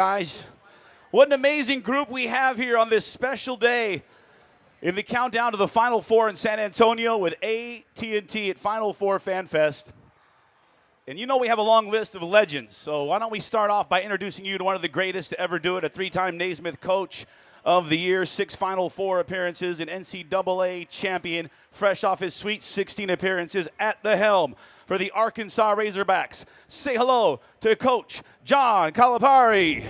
Guys, what an amazing group we have here on this special day in the countdown to the Final Four in San Antonio with AT&T at Final Four Fan Fest. And you know we have a long list of legends, so why don't we start off by introducing you to one of the greatest to ever do it, a three-time Naismith Coach of the Year, 6 Final Four appearances, an NCAA champion, fresh off his Sweet 16 appearances at the helm for the Arkansas Razorbacks. Say hello to Coach John Calipari.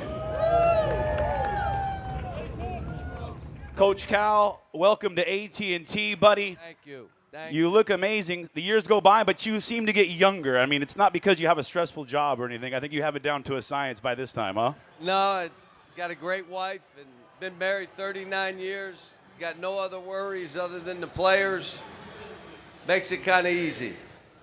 Coach Cal, welcome to AT&T, buddy. Thank you. You look amazing. The years go by, but you seem to get younger. I mean, it's not because you have a stressful job or anything. I think you have it down to a science by this time, huh? No, I got a great wife and been married 39 years. Got no other worries other than the players. Makes it kind of easy.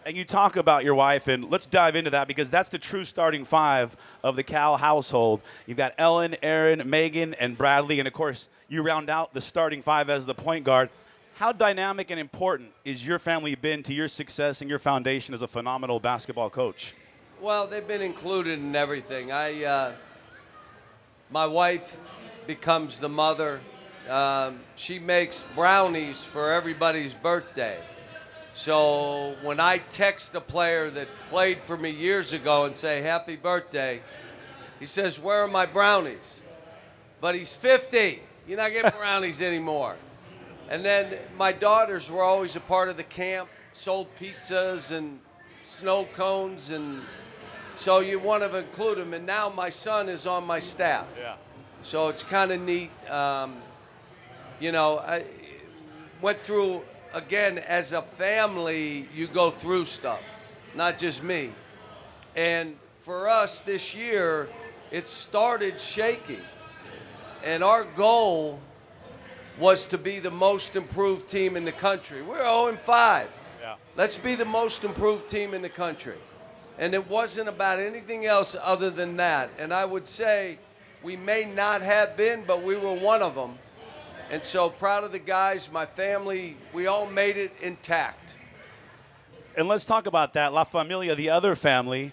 And you talk about your wife, and let's dive into that because that's the true starting five of the Cal household. You've got Ellen, Aaron, Megan, and Bradley, and of course, you round out the starting five as the point guard. How dynamic and important is your family been to your success and your foundation as a phenomenal basketball coach? Well, they've been included in everything. My wife becomes the mother. She makes brownies for everybody's birthday. So when I text a player that played for me years ago and say, happy birthday, he says, where are my brownies? But he's 50. You're not getting brownies anymore. And then my daughters were always a part of the camp, sold pizzas and snow cones, and so you want to include them. And now my son is on my staff. Yeah. So it's kind of neat. You know, I went through, again, as a family, you go through stuff, not just me. And for us this year, it started shaky. And our goal was to be the most improved team in the country. We're 0-5. Yeah. Let's be the most improved team in the country. And it wasn't about anything else other than that. And I would say we may not have been, but we were one of them. And so proud of the guys, my family, we all made it intact. And let's talk about that, La Familia, the other family,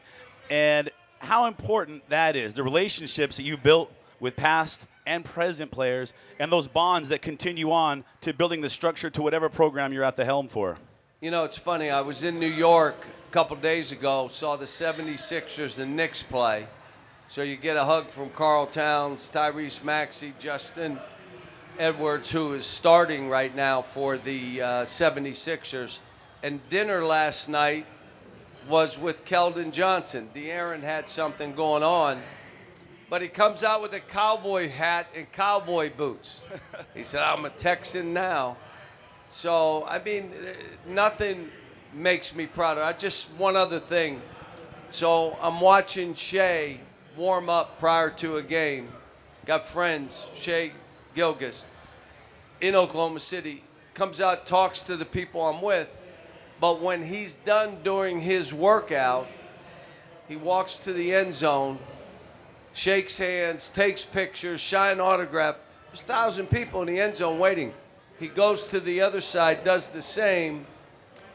and how important that is, the relationships that you built with past and present players, and those bonds that continue on to building the structure to whatever program you're at the helm for. You know, it's funny. I was in New York a couple days ago, saw the 76ers and Knicks play. So you get a hug from Karl Towns, Tyrese Maxey, Justin Edwards, who is starting right now for the 76ers. And dinner last night was with Keldon Johnson. De'Aaron had something going on. But he comes out with a cowboy hat and cowboy boots. He said, I'm a Texan now. So, I mean, nothing makes me prouder. Just one other thing. So I'm watching Shea warm up prior to a game. Got friends, Shea Gilgeous, in Oklahoma City. Comes out, talks to the people I'm with. But when he's done during his workout, he walks to the end zone, shakes hands, takes pictures, sign autograph. There's 1,000 people in the end zone waiting. He goes to the other side, does the same.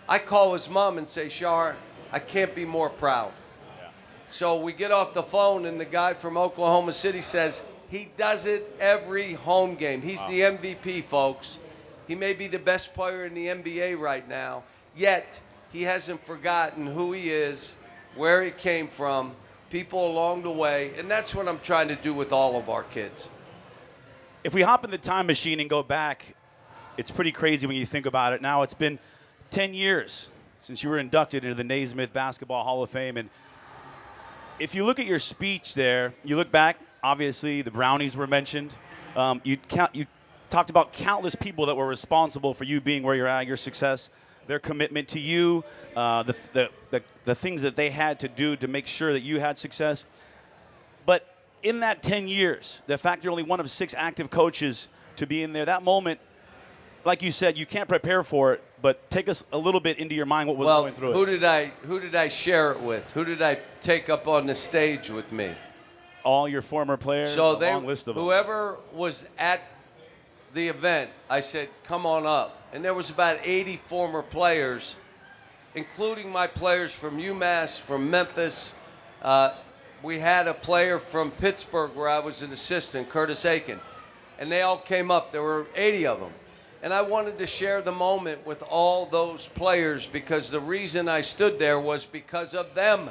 I call his mom and say, Shar, I can't be more proud. Yeah. So we get off the phone, and the guy from Oklahoma City says, he does it every home game. He's the MVP, folks. He may be the best player in the NBA right now, yet he hasn't forgotten who he is, where he came from, people along the way, and that's what I'm trying to do with all of our kids. If we hop in the time machine and go back, it's pretty crazy when you think about it. Now it's been 10 years since you were inducted into the Naismith Basketball Hall of Fame, and if you look at your speech there, you look back, obviously the brownies were mentioned. You talked about countless people that were responsible for you being where you're at, your success, their commitment to you, the things that they had to do to make sure that you had success. But in that 10 years, the fact you're only one of 6 active coaches to be in there, that moment, like you said, you can't prepare for it, but take us a little bit into your mind what was going through it. Who did I share it with? Who did I take up on the stage with me? All your former players, so a long list of them. Whoever was at the event, I said, come on up. And there was about 80 former players, including my players from UMass, from Memphis, we had a player from Pittsburgh where I was an assistant, Curtis Aiken, and they all came up. There were 80 of them. And I wanted to share the moment with all those players because the reason I stood there was because of them.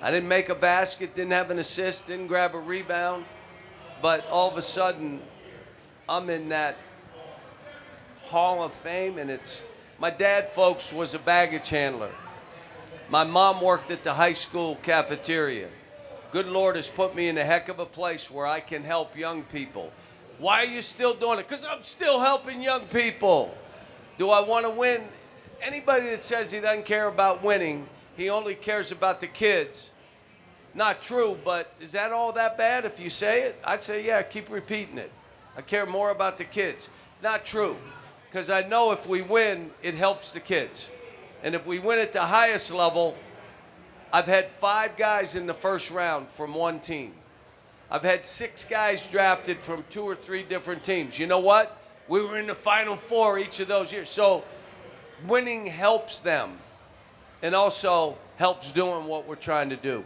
I didn't make a basket, didn't have an assist, didn't grab a rebound, but all of a sudden, I'm in that Hall of Fame, and it's, my dad, folks, was a baggage handler. My mom worked at the high school cafeteria. Good Lord has put me in a heck of a place where I can help young people. Why are you still doing it? Because I'm still helping young people. Do I want to win? Anybody that says he doesn't care about winning, he only cares about the kids. Not true, but is that all that bad if you say it? I'd say, yeah, keep repeating it. I care more about the kids. Not true, because I know if we win, it helps the kids. And if we win at the highest level, I've had 5 guys in the first round from one team. I've had 6 guys drafted from 2 or 3 different teams. You know what? We were in the Final Four each of those years. So winning helps them and also helps doing what we're trying to do.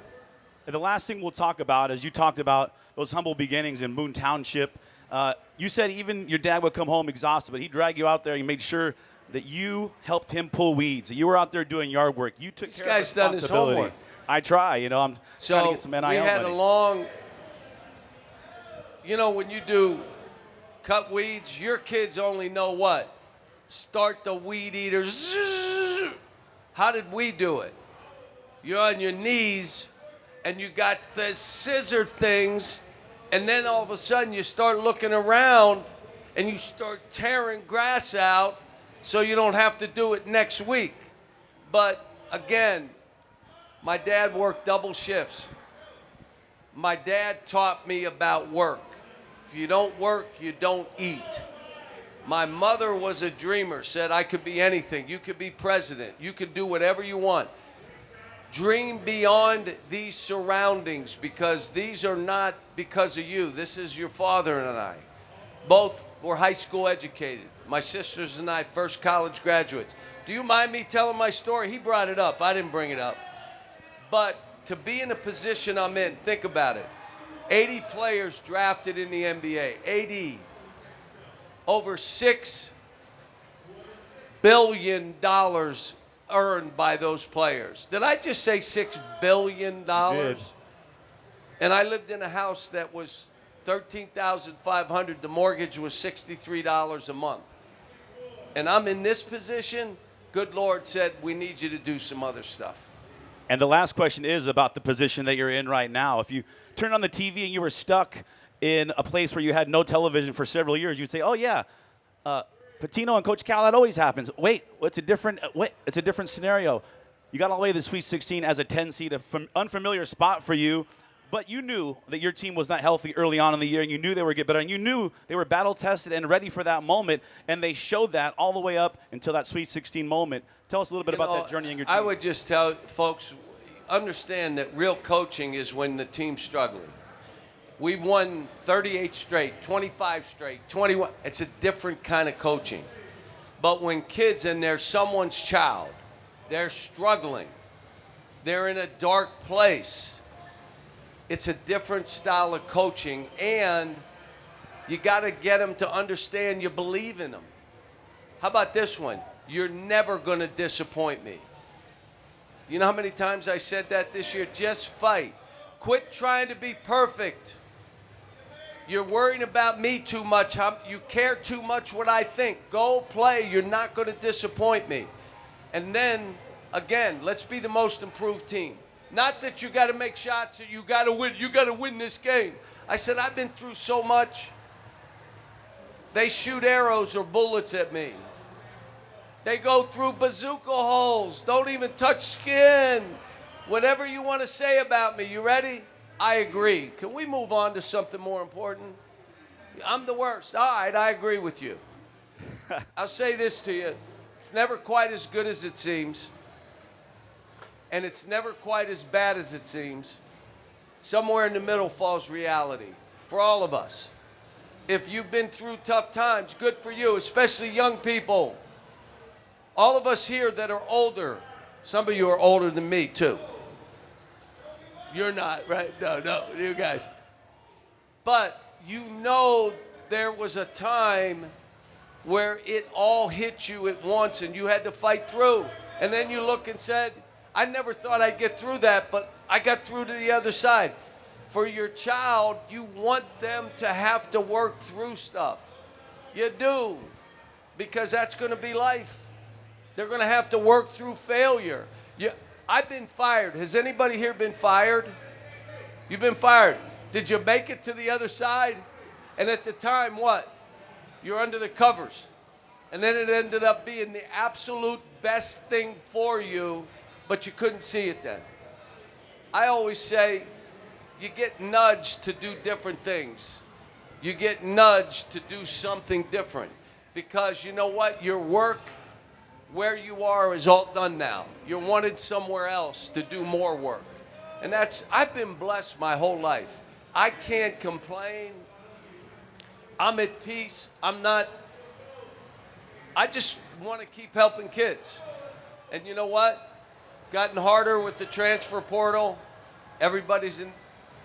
And the last thing we'll talk about is you talked about those humble beginnings in Boone Township. You said even your dad would come home exhausted, but he'd drag you out there. He made sure that you helped him pull weeds, that you were out there doing yard work. You took care of This guy's done his homework. I try, I'm trying to get some NIL money. We had a long, when you do cut weeds, your kids only know what? Start the weed eater. Zzz. How did we do it? You're on your knees, and you got the scissor things, and then all of a sudden you start looking around, and you start tearing grass out so you don't have to do it next week. But again, my dad worked double shifts. My dad taught me about work. If you don't work, you don't eat. My mother was a dreamer, said I could be anything. You could be president. You could do whatever you want. Dream beyond these surroundings because these are not because of you. This is your father and I. Both were high school educated. My sisters and I, first college graduates. Do you mind me telling my story? He brought it up. I didn't bring it up. But to be in a position I'm in, think about it. 80 players drafted in the NBA. 80. Over $6 billion earned by those players. Did I just say $6 billion? And I lived in a house that was $13,500. The mortgage was $63 a month. And I'm in this position. Good Lord said, we need you to do some other stuff. And the last question is about the position that you're in right now. If you turned on the TV and you were stuck in a place where you had no television for several years, you'd say, oh, yeah, Pitino and Coach Cal, that always happens. Wait, it's a different scenario. You got all the way to the Sweet 16 as a 10 seed, an unfamiliar spot for you, but you knew that your team was not healthy early on in the year, and you knew they were getting better, and you knew they were battle-tested and ready for that moment, and they showed that all the way up until that Sweet 16 moment. Tell us a little bit about that journey in your team. I would just tell folks, understand that real coaching is when the team's struggling. We've won 38 straight, 25 straight, 21. It's a different kind of coaching. But when kids, and they're someone's child, they're struggling, they're in a dark place, it's a different style of coaching, and you got to get them to understand you believe in them. How about this one? You're never going to disappoint me. You know how many times I said that this year? Just fight. Quit trying to be perfect. You're worrying about me too much. You care too much what I think. Go play. You're not going to disappoint me. And then, again, let's be the most improved team. Not that you got to make shots or you got to win. You got to win this game. I said, I've been through so much. They shoot arrows or bullets at me. They go through bazooka holes. Don't even touch skin. Whatever you want to say about me, you ready? I agree. Can we move on to something more important? I'm the worst. All right, I agree with you. I'll say this to you. It's never quite as good as it seems. And it's never quite as bad as it seems. Somewhere in the middle falls reality for all of us. If you've been through tough times, good for you, especially young people. All of us here that are older, some of you are older than me too. You're not, right? No, you guys. But you know there was a time where it all hit you at once and you had to fight through. And then you look and said, I never thought I'd get through that, but I got through to the other side. For your child, you want them to have to work through stuff. You do, because that's going to be life. They're going to have to work through failure. I've been fired. Has anybody here been fired? You've been fired. Did you make it to the other side? And at the time, what? You're under the covers. And then it ended up being the absolute best thing for you, but you couldn't see it then. I always say, you get nudged to do different things. You get nudged to do something different. Because you know what? Your work where you are is all done now. You're wanted somewhere else to do more work. And I've been blessed my whole life. I can't complain. I'm at peace. I just want to keep helping kids. And you know what? Gotten harder with the transfer portal. Everybody's in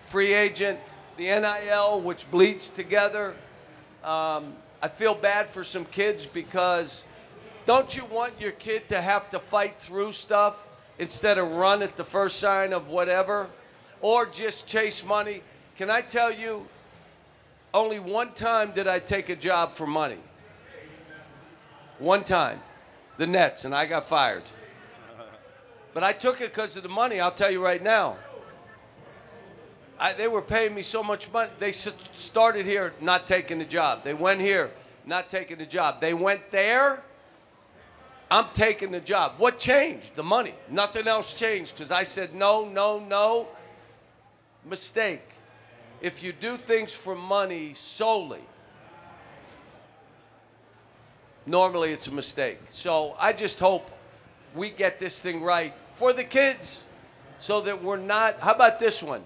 free agent. The NIL, which bleeds together. I feel bad for some kids because don't you want your kid to have to fight through stuff instead of run at the first sign of whatever or just chase money? Can I tell you, only one time did I take a job for money. One time. The Nets, and I got fired. But I took it because of the money, I'll tell you right now. They were paying me so much money. They started here not taking the job. They went here not taking the job. They went there, I'm taking the job. What changed? The money. Nothing else changed because I said no, no, no. Mistake. If you do things for money solely, normally it's a mistake. So I just hope we get this thing right for the kids so that we're not. How about this one?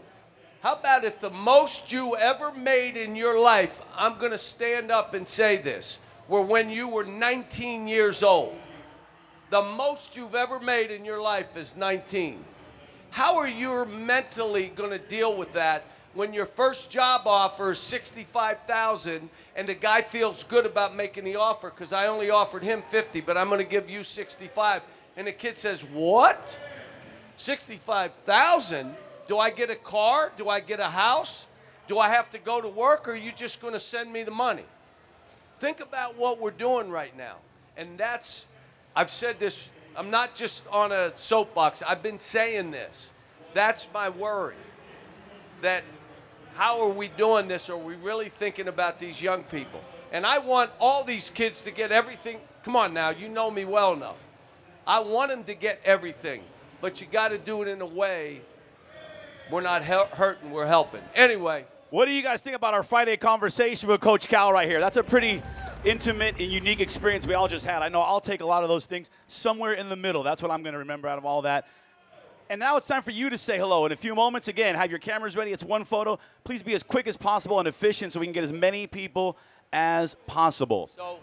How about if the most you ever made in your life, I'm going to stand up and say this, were when you were 19 years old. The most you've ever made in your life is 19. How are you mentally going to deal with that when your first job offer is $65,000 and the guy feels good about making the offer because I only offered him 50, but I'm going to give you 65, and the kid says, "What? 65,000? Do I get a car? Do I get a house? Do I have to go to work, or are you just going to send me the money?" Think about what we're doing right now. And I've said this, I'm not just on a soapbox. I've been saying this. That's my worry. That how are we doing this? Are we really thinking about these young people? And I want all these kids to get everything. Come on now, you know me well enough. I want them to get everything. But you got to do it in a way we're not hurting, we're helping. Anyway. What do you guys think about our Friday conversation with Coach Cal right here? That's a pretty intimate and unique experience we all just had. I know I'll take a lot of those things somewhere in the middle. That's what I'm going to remember out of all that. And now it's time for you to say hello. In a few moments, again, have your cameras ready. It's one photo. Please be as quick as possible and efficient so we can get as many people as possible. So,